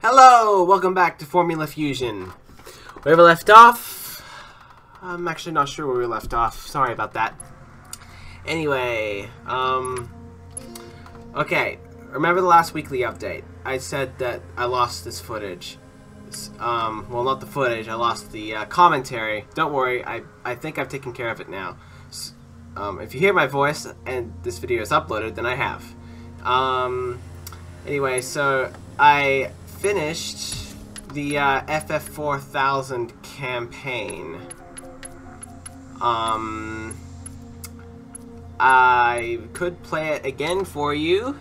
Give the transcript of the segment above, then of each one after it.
Hello! Welcome back to Formula Fusion. Where we left off? I'm actually not sure where we left off. Sorry about that. Anyway, okay. Remember the last weekly update? I said that I lost this footage. Well, not the footage. I lost the commentary. Don't worry. I think I've taken care of it now. If you hear my voice and this video is uploaded, then I have. Anyway, so I finished the FF4000 campaign. I could play it again for you.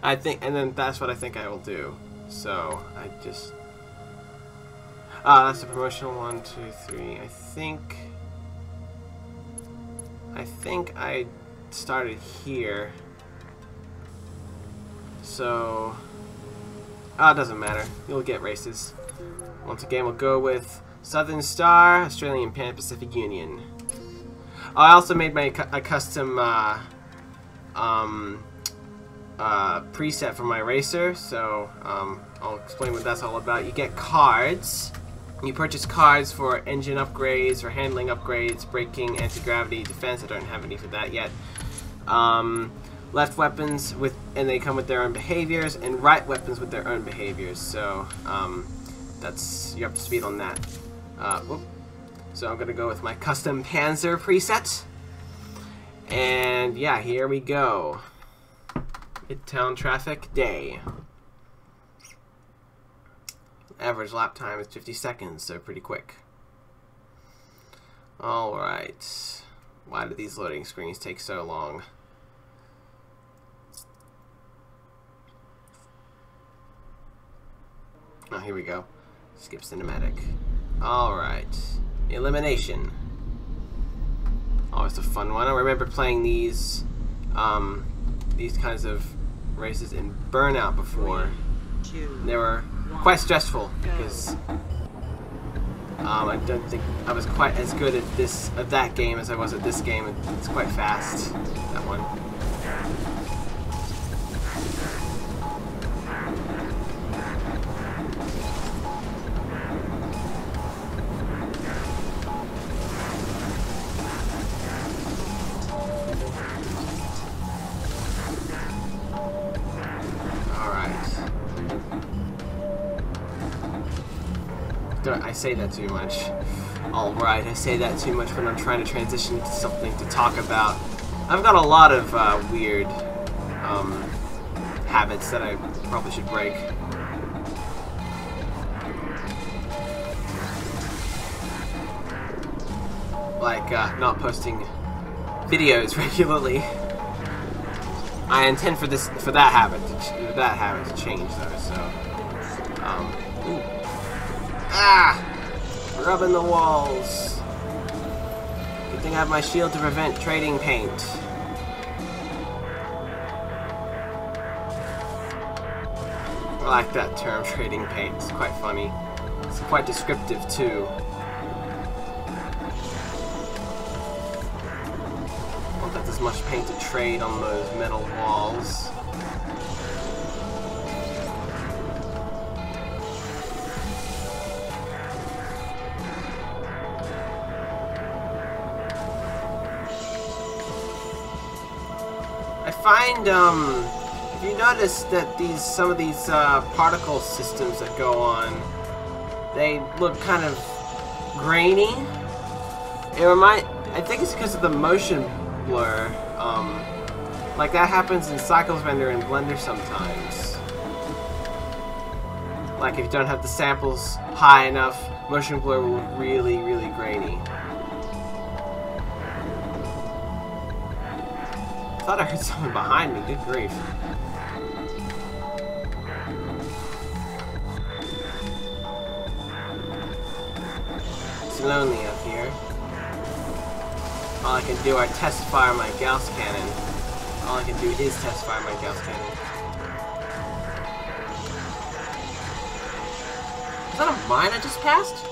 I think, and then that's what I think I will do. So I just that's the promotional 1, 2, 3. I think I started here. So it doesn't matter. You'll get races. Once again, we'll go with Southern Star, Australian Pan Pacific Union. I also made my a custom preset for my racer, so I'll explain what that's all about. You get cards. You purchase cards for engine upgrades, for handling upgrades, braking, anti-gravity, defense. I don't have any for that yet. Left weapons and they come with their own behaviors, and right weapons with their own behaviors. So you're up to speed on that. So I'm gonna go with my custom Panzer preset, and yeah, here we go. Midtown traffic day. Average lap time is 50 seconds, so pretty quick. All right. Why do these loading screens take so long? Oh, here we go. Skip cinematic. Alright. Elimination. Always a fun one. I remember playing these kinds of races in Burnout before. They were quite stressful because I don't think I was quite as good at that game as I was at this game. It's quite fast, that one. I say that too much. Alright, I say that too much when I'm trying to transition to something to talk about. I've got a lot of weird habits that I probably should break. Like not posting videos regularly. I intend for that habit to change though. So ooh. Rubbing the walls. Good thing I have my shield to prevent trading paint. I like that term, trading paint. It's quite funny. It's quite descriptive too. Won't have as much paint to trade on those metal walls. Find if you notice that some of these particle systems that go on, they look kind of grainy. I think it's because of the motion blur. Like that happens in Cycles Render and Blender sometimes. Like if you don't have the samples high enough, motion blur will look really, really grainy. I thought I heard someone behind me. Good grief. It's lonely up here. All I can do is test fire my Gauss cannon. All I can do is test fire my Gauss cannon. Is that a mine I just passed?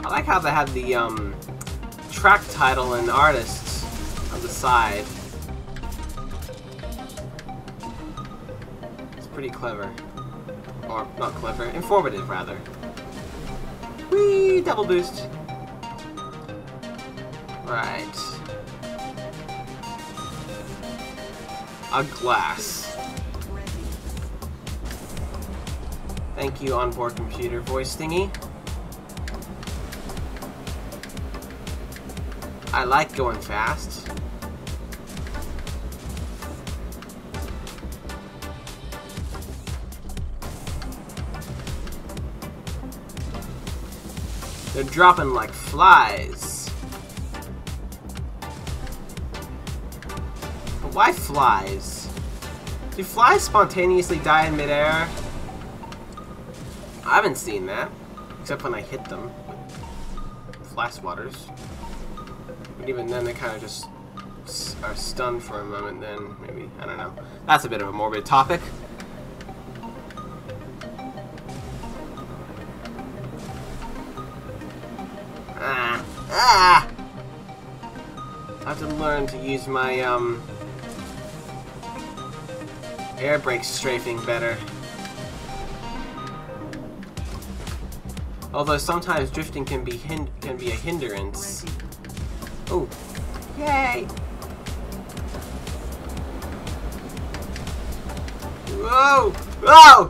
I like how they have the track title and artists on the side. It's pretty clever. Or, not clever, informative rather. Whee! Double boost. Right. A glass. Thank you, onboard computer voice thingy. I like going fast. They're dropping like flies. But why flies? Do flies spontaneously die in midair? I haven't seen that. Except when I hit them with fly swatters. But even then they kind of just are stunned for a moment, then maybe, I don't know. That's a bit of a morbid topic. I have to learn to use my air brake strafing better. Although sometimes drifting can be a hindrance. Oh, yay! Whoa! Whoa!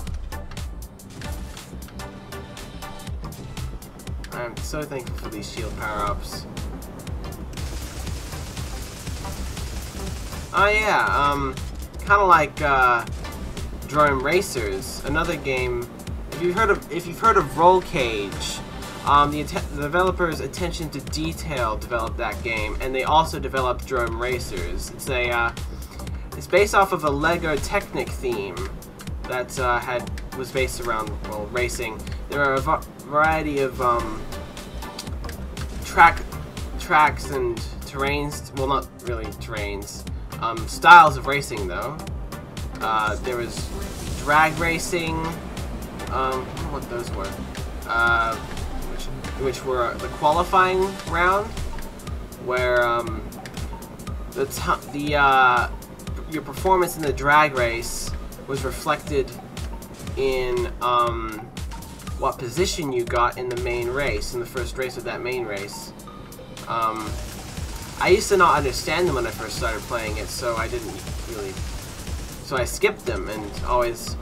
I'm so thankful for these shield power-ups. Oh yeah, kind of like Drone Racers, another game. If you've heard of Roll Cage, the developers Attention to Detail developed that game, and they also developed Drone Racers. It's based off of a Lego Technic theme that was based around, well, racing. There are a variety of tracks and terrains. Well, not really terrains. Styles of racing, though. There was drag racing. I don't know what those were. Which were the qualifying round, where your performance in the drag race was reflected in what position you got in the main race, in the first race of that main race. I used to not understand them when I first started playing it, so I didn't really. So I skipped them and always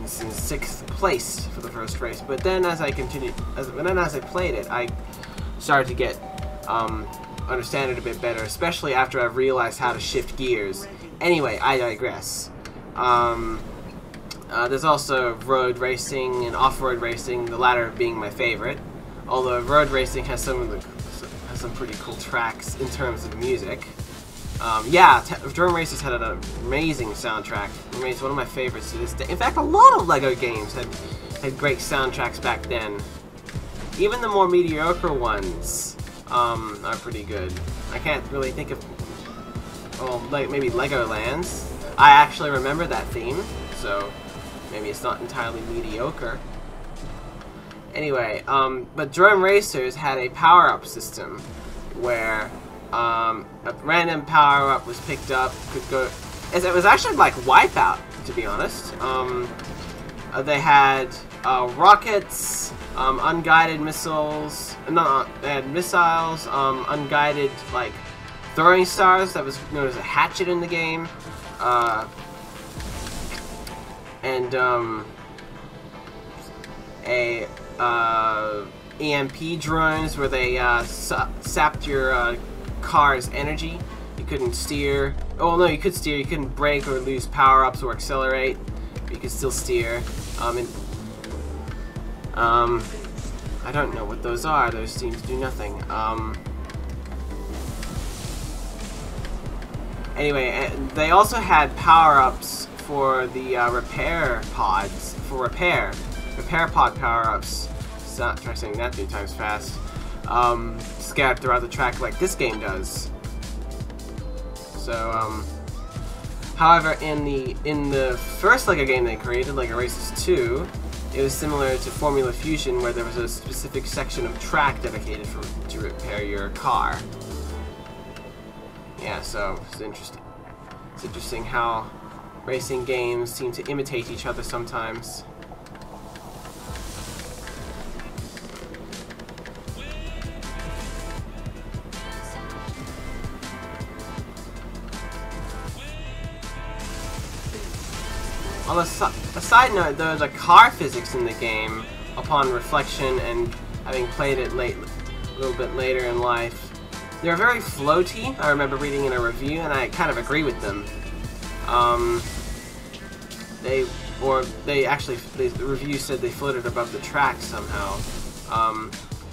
was in 6th place for the first race. But then as I played it, I started to get understand it a bit better, especially after I realized how to shift gears. Anyway, I digress. There's also road racing and off-road racing, the latter being my favorite. Although road racing has some pretty cool tracks in terms of music. Yeah, Drone Racers had an amazing soundtrack. It's one of my favorites to this day. In fact, a lot of LEGO games had great soundtracks back then. Even the more mediocre ones are pretty good. I can't really think of, well, like maybe Legolands. I actually remember that theme, so maybe it's not entirely mediocre. Anyway, but Drone Racers had a power-up system where a random power-up was picked up, could go. It was actually like Wipeout, to be honest. They had rockets, unguided missiles. No, they had missiles, unguided like throwing stars. That was known as a hatchet in the game, and EMP drones where they sapped your car's energy. You couldn't steer. Oh no, you could steer. You couldn't brake or lose power-ups or accelerate. But you could still steer. I don't know what those are. Those seem to do nothing. Anyway, they also had power-ups for the repair pods. For repair pod power-ups. Try saying that 3 times fast. Scattered throughout the track like this game does. So, however, in the first LEGO game they created, LEGO Racers 2, it was similar to Formula Fusion, where there was a specific section of track dedicated to repair your car. Yeah, so it's interesting. It's interesting how racing games seem to imitate each other sometimes. On a side note, though, the car physics in the game, upon reflection and having played it a little bit later in life, they're very floaty. I remember reading in a review, and I kind of agree with them. The review said they floated above the track somehow.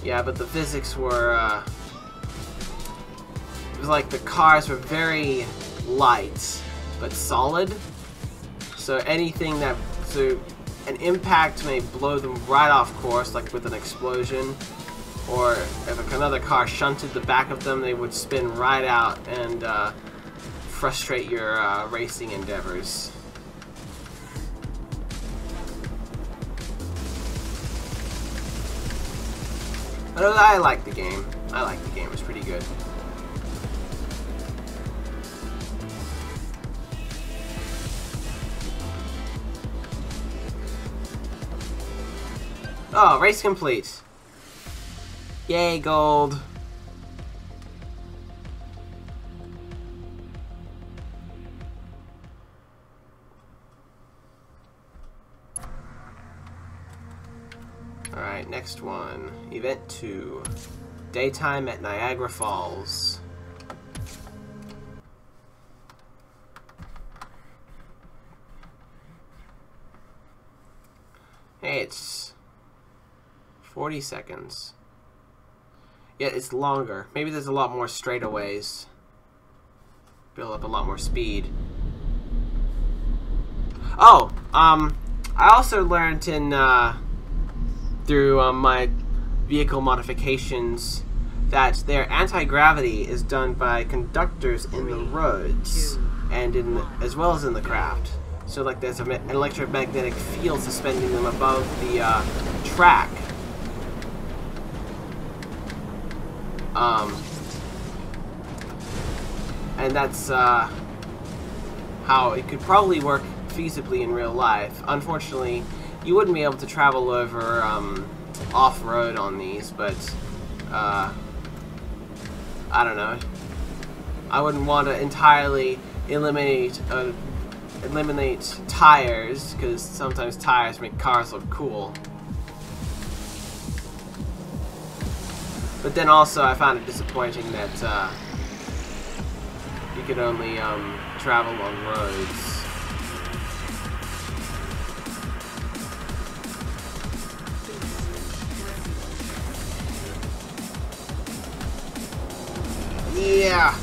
Yeah, but the physics were, it was like the cars were very light, but solid. So an impact may blow them right off course, like with an explosion, or if another car shunted the back of them, they would spin right out and frustrate your racing endeavors. But I like the game. I like the game. It's pretty good. Oh, race complete. Yay, gold. Alright, next one. Event 2. Daytime at Niagara Falls. Hey, it's 40 seconds. Yeah, it's longer. Maybe there's a lot more straightaways. Build up a lot more speed. Oh, I also learned in, through my vehicle modifications that their anti-gravity is done by conductors in the roads and as well as in the craft. So like there's an electromagnetic field suspending them above the track. And that's how it could probably work feasibly in real life. Unfortunately, you wouldn't be able to travel over off-road on these, but I don't know. I wouldn't want to entirely eliminate tires, because sometimes tires make cars look cool. But then also, I found it disappointing that you could only travel on roads. Yeah.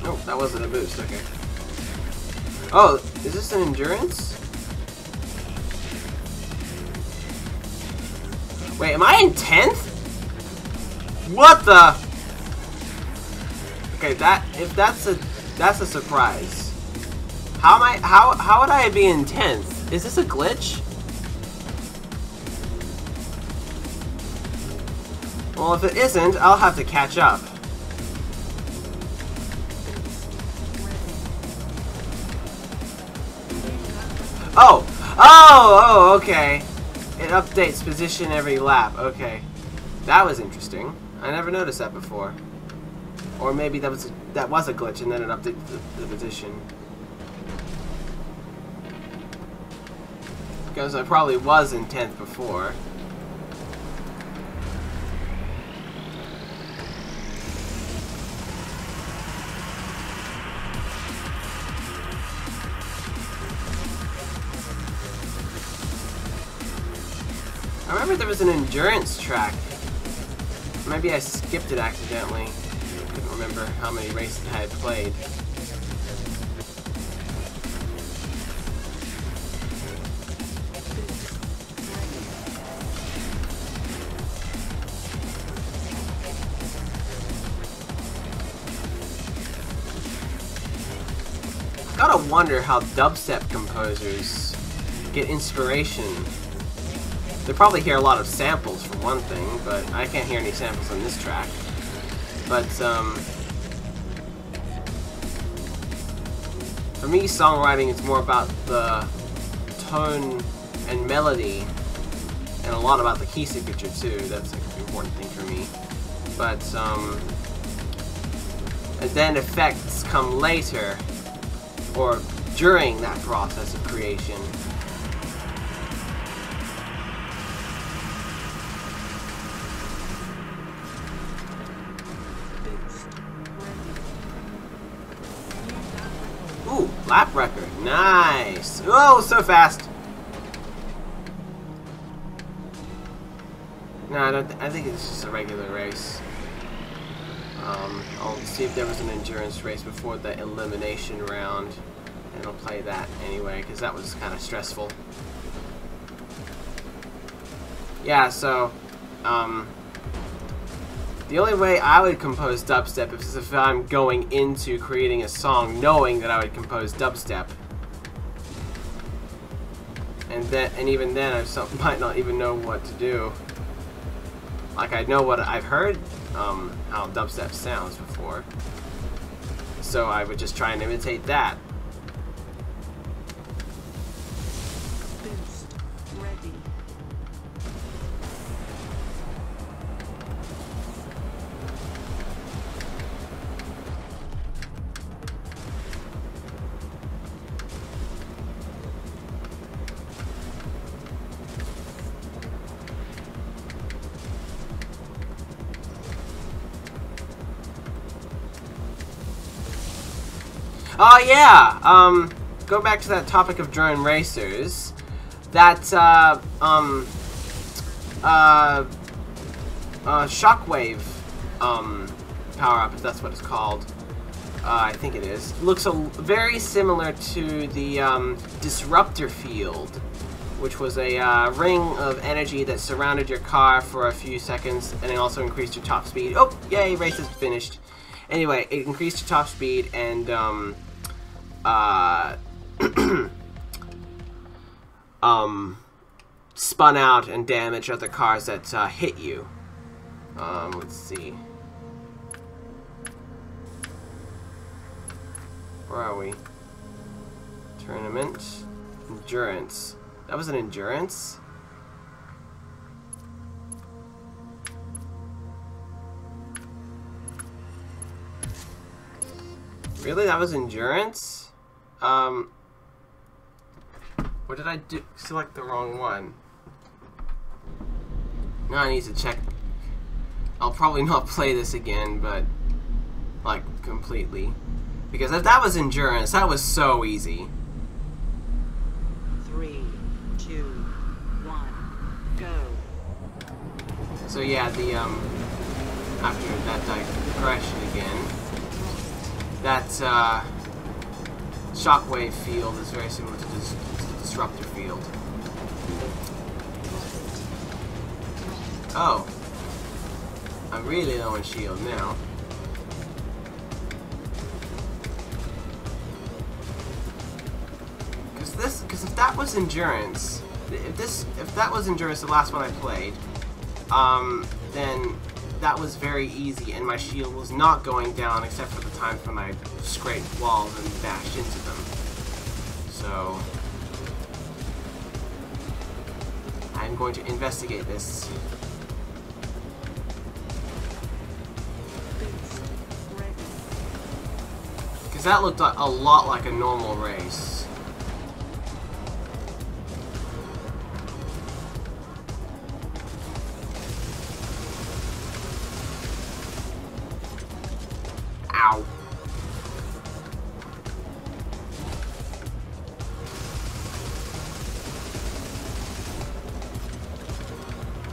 Oh, that wasn't a boost, okay. Oh, is this an endurance? Wait, am I in 10th? What the? Okay, that's a surprise. How would I be in 10th? Is this a glitch? Well, if it isn't, I'll have to catch up. Oh, okay. It updates position every lap. Okay. That was interesting. I never noticed that before. Or maybe that was a glitch and then it updated the position. Because I probably was in 10th before. I remember there was an endurance track. Maybe I skipped it accidentally. I couldn't remember how many races I had played. wonder how dubstep composers get inspiration. They probably hear a lot of samples for one thing, but I can't hear any samples on this track. But for me, songwriting is more about the tone and melody, and a lot about the key signature too. That's an important thing for me. But and then effects come later, or during that process of creation. Ooh, lap record. Nice. Oh, so fast. No, I think it's just a regular race. I'll see if there was an endurance race before the elimination round, and I'll play that anyway, because that was kind of stressful. Yeah, so, the only way I would compose dubstep is if I'm going into creating a song knowing that I would compose dubstep. And even then, I might not even know what to do. Like, I know what I've heard, how dubstep sounds before. So I would just try and imitate that. Boost ready. Oh yeah, go back to that topic of drone racers. That shockwave power-up, if that's what it's called. I think it is. Looks very similar to the disruptor field, which was a ring of energy that surrounded your car for a few seconds, and it also increased your top speed. Oh, yay, race is finished. Anyway, it increased your top speed and spun out and damaged other cars that hit you. Let's see. Where are we? Tournament. Endurance. That was an endurance? Really? That was endurance? What did I do? Select the wrong one. Now I need to check. I'll probably not play this again, but like completely. Because if that was endurance, that was so easy. 3, 2, 1, go. So yeah, the after that digression again, that shockwave field is very similar to the disruptor field. Oh, I'm really low on shield now. Because if that was endurance, if that was endurance, the last one I played, then that was very easy, and my shield was not going down except for the times when I scraped walls and bashed into them. So I'm going to investigate this. Because that looked a lot like a normal race. Ow.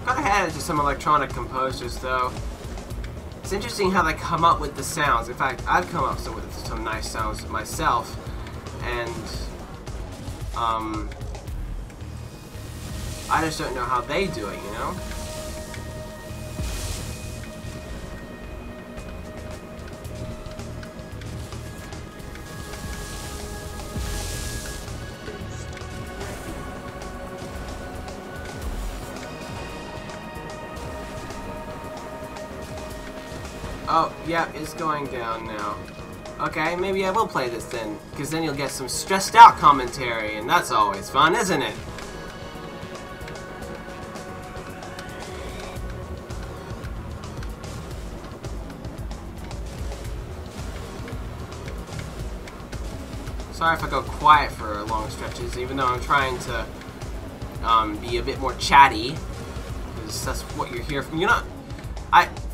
Got ahead into some electronic composers though. It's interesting how they come up with the sounds. In fact, I've come up with some nice sounds myself, and I just don't know how they do it, you know? Oh, yeah, it's going down now. Okay, maybe I will play this then, because then you'll get some stressed out commentary, and that's always fun, isn't it? Sorry if I go quiet for long stretches, even though I'm trying to be a bit more chatty, because that's what you're here for. You're not,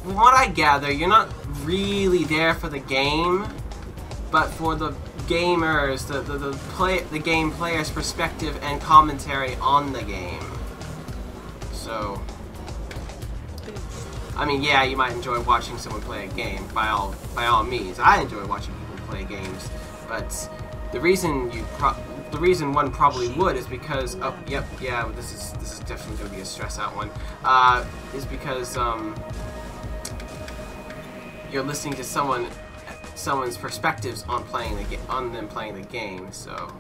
from what I gather, you're not really there for the game, but for the gamers, the game player's perspective and commentary on the game. So, I mean, yeah, you might enjoy watching someone play a game. By all means, I enjoy watching people play games, but the reason one probably would is because this is definitely going to be a stress out one. Is because you're listening to someone's perspectives on them playing the game. So,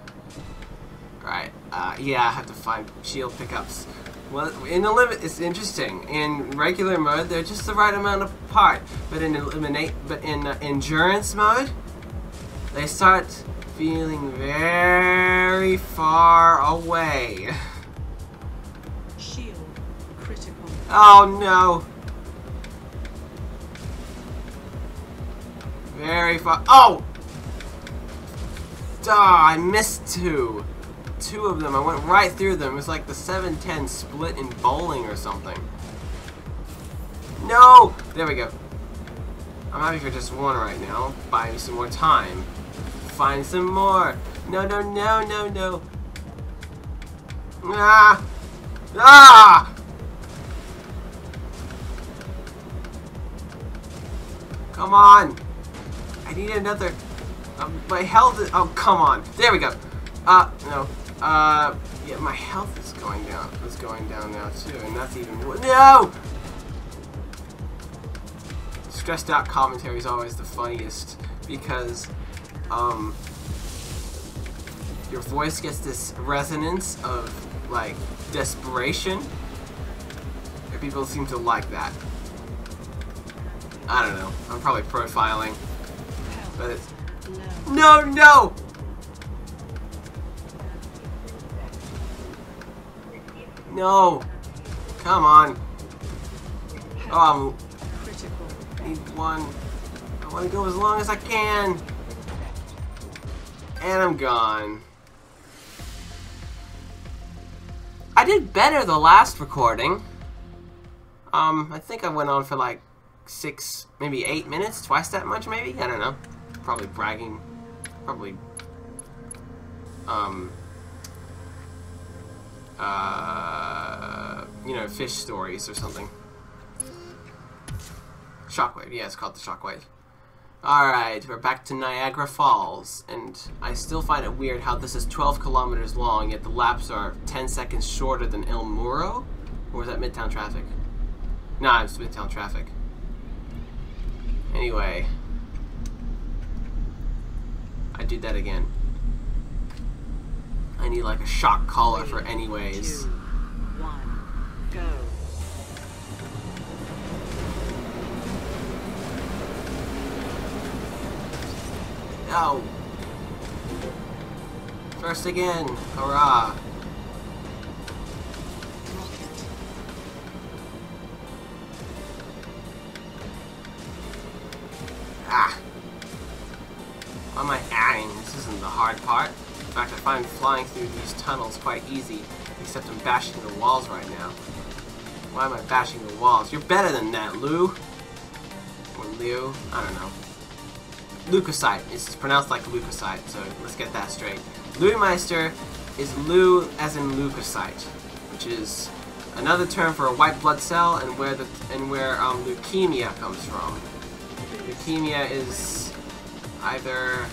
right, yeah, I have to find shield pickups. Well, in the limit, it's interesting. In regular mode, they're just the right amount apart, but in endurance mode, they start feeling very far away. Shield critical. Oh no! Very far. Oh! Duh, I missed two. Two of them. I went right through them. It was like the 7-10 split in bowling or something. No! There we go. I'm happy for just one right now. Buy me some more time. Find some more. No, no, no, no, no. Ah! Ah! Come on. I need another. My health is. Oh, come on. There we go. No. Yeah, my health is going down. It's going down now too, and that's even worse. No! Stressed out commentary is always the funniest because, your voice gets this resonance of, like, desperation, and people seem to like that. I don't know. I'm probably profiling, but it's... No, no! No! Come on. Oh, I need one. I want to go as long as I can. And I'm gone. I did better the last recording. I think I went on for like 6, maybe 8 minutes, twice that much maybe? I don't know. Probably bragging. Probably, you know, fish stories or something. Shockwave, yeah, it's called the Shockwave. Alright, we're back to Niagara Falls, and I still find it weird how this is 12 kilometers long, yet the laps are 10 seconds shorter than El Muro? Or is that Midtown traffic? Nah, it's Midtown traffic. Anyway. I did that again. I need like a shock collar for anyways. 2, 1, go. No! First again! Hurrah! Ah! Why am I adding? This isn't the hard part. In fact, I find flying through these tunnels quite easy, except I'm bashing the walls right now. Why am I bashing the walls? You're better than that, Lou! Or Leo? I don't know. Leukocyte. It's pronounced like leukocyte, so let's get that straight. Leuemeister is Lou as in leukocyte, which is another term for a white blood cell, and where leukemia comes from. Leukemia is either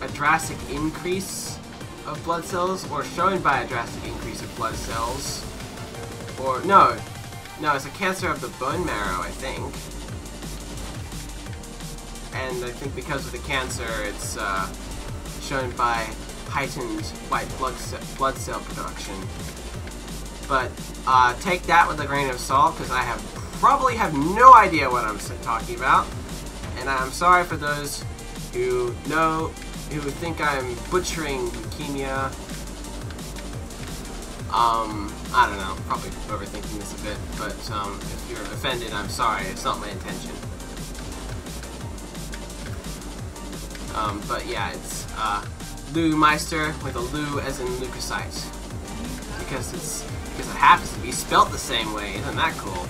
a drastic increase of blood cells, or shown by a drastic increase of blood cells, or no, it's a cancer of the bone marrow, I think. And I think because of the cancer, it's shown by heightened white blood cell production. But take that with a grain of salt, because I probably have no idea what I'm talking about. And I'm sorry for those who think I'm butchering leukemia. I don't know, probably overthinking this a bit, but if you're offended, I'm sorry, it's not my intention. But yeah, it's Lou Meister with a Lou as in leukocyte. Because it happens to be spelt the same way, isn't that cool?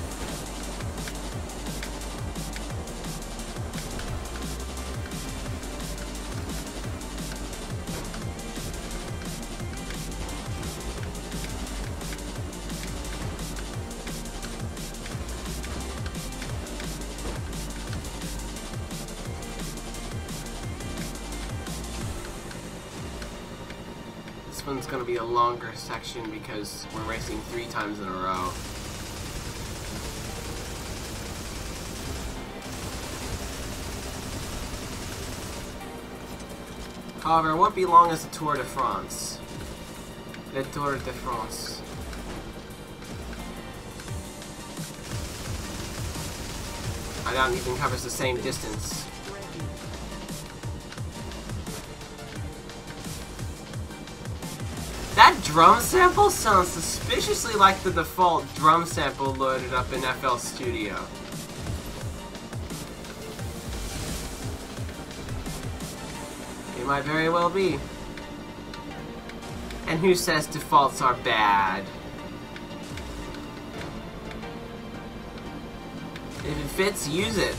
This one's going to be a longer section because we're racing 3 times in a row. However, it won't be long as the Tour de France. Le Tour de France. I doubt it even covers the same distance. That drum sample sounds suspiciously like the default drum sample loaded up in FL Studio. It might very well be. And who says defaults are bad? If it fits, use it.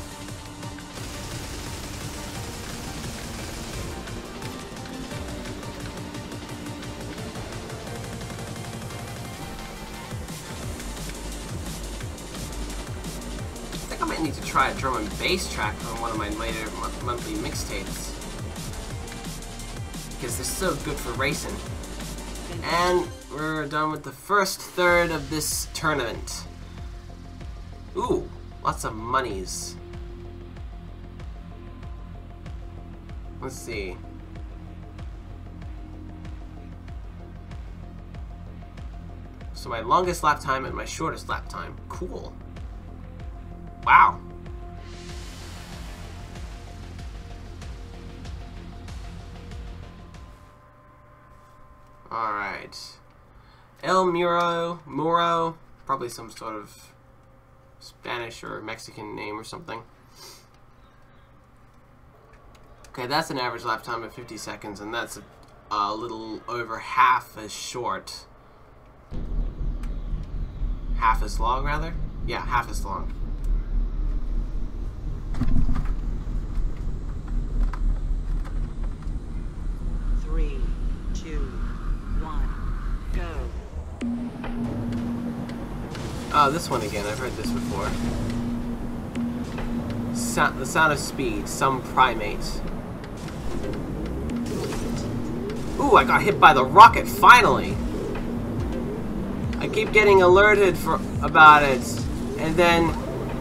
I might need to try a drum and bass track from one of my later monthly mixtapes. Because they're so good for racing. And we're done with the first third of this tournament. Ooh, lots of monies. Let's see. So my longest lap time and my shortest lap time. Cool. Wow. Alright. El Muro, probably some sort of Spanish or Mexican name or something. Okay, that's an average lap time of 50 seconds, and that's a little over half as short. Half as long, rather? Yeah, half as long. Three, two, one, go. Oh, this one again. I've heard this before. The Sound of Speed. Some primate. Ooh, I got hit by the rocket, finally! I keep getting alerted about it, and then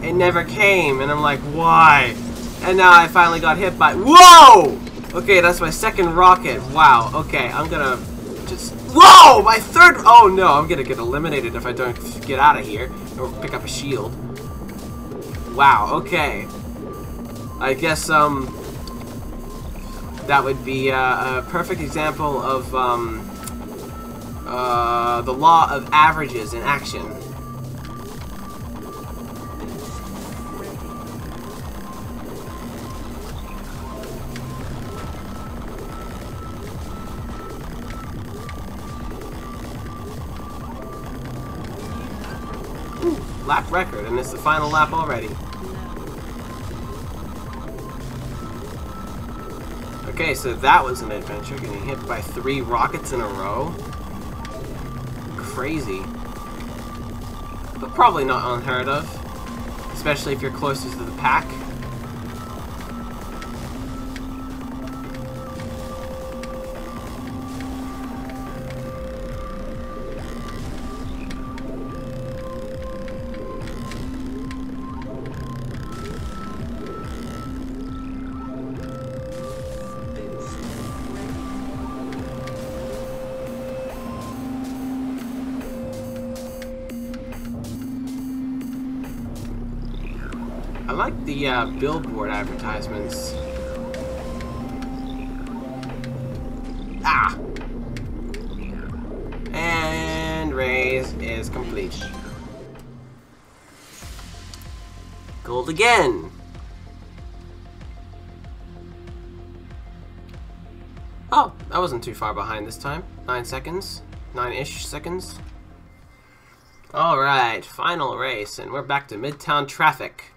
it never came, and I'm like, why? And now I finally got hit by— Whoa! Okay, that's my second rocket. Wow, okay, I'm gonna just— Whoa! My third— Oh no, I'm gonna get eliminated if I don't get out of here, or pick up a shield. Wow, okay. I guess, that would be a perfect example of, the law of averages in action. Ooh, lap record, and it's the final lap already. Okay, so that was an adventure, getting hit by 3 rockets in a row. Crazy. But probably not unheard of. Especially if you're closest to the pack. like the billboard advertisements. Ah! And race is complete. Gold again! Oh, that wasn't too far behind this time. 9 seconds. 9-ish seconds. Alright, final race, and we're back to Midtown traffic.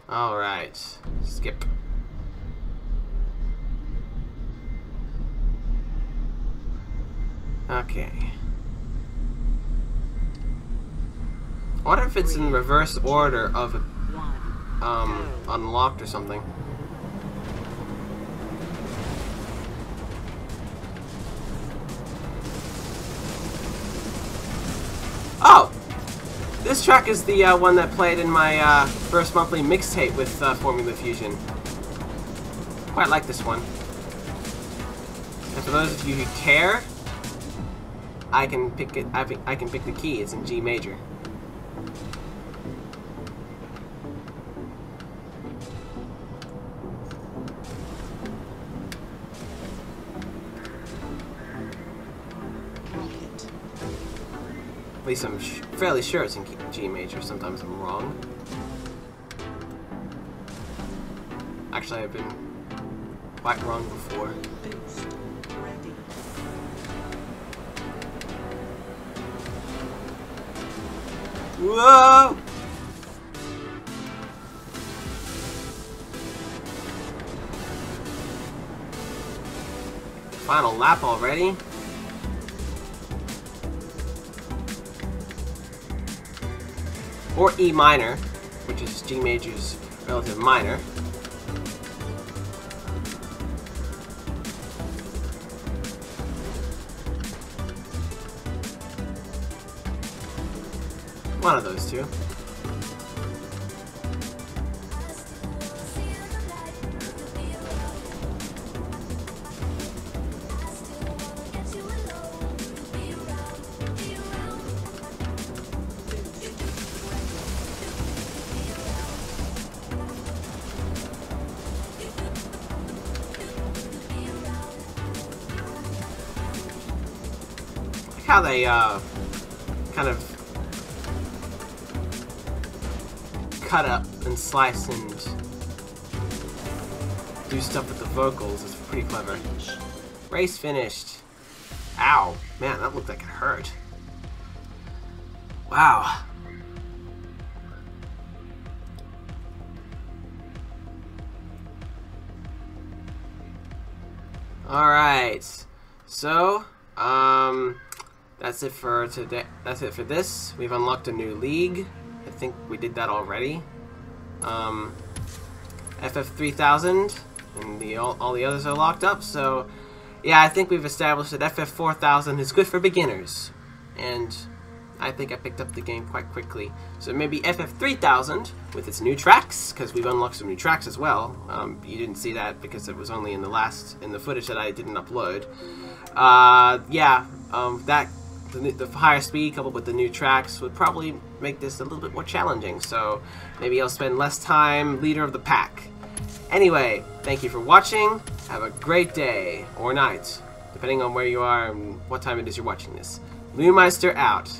Alright, skip. Okay. I wonder if it's in reverse order of unlocked or something. Oh! This track is the one that played in my first monthly mixtape with Formula Fusion. Quite like this one. And for those of you who care, I can pick it. I can pick the key. It's in G major. At least I'm fairly sure it's in G major. Sometimes I'm wrong. Actually, I've been quite wrong before. Whoa! Final lap already? Or E minor, which is G major's relative minor. One of those two. How they kind of cut up and slice and do stuff with the vocals is pretty clever. Race finished. Ow, man, that looked like it hurt. Wow. Alright, so that's it for today. That's it for this. We've unlocked a new league. I think we did that already. FF3000 and all the others are locked up. So yeah, I think we've established that FF4000 is good for beginners, and I think I picked up the game quite quickly. So maybe FF3000 with its new tracks, because we've unlocked some new tracks as well. You didn't see that because it was only in the footage that I didn't upload. The higher speed coupled with the new tracks would probably make this a little bit more challenging, so maybe I'll spend less time leader of the pack. Anyway, thank you for watching. Have a great day or night, depending on where you are and what time it is you're watching this. Moonmeister out.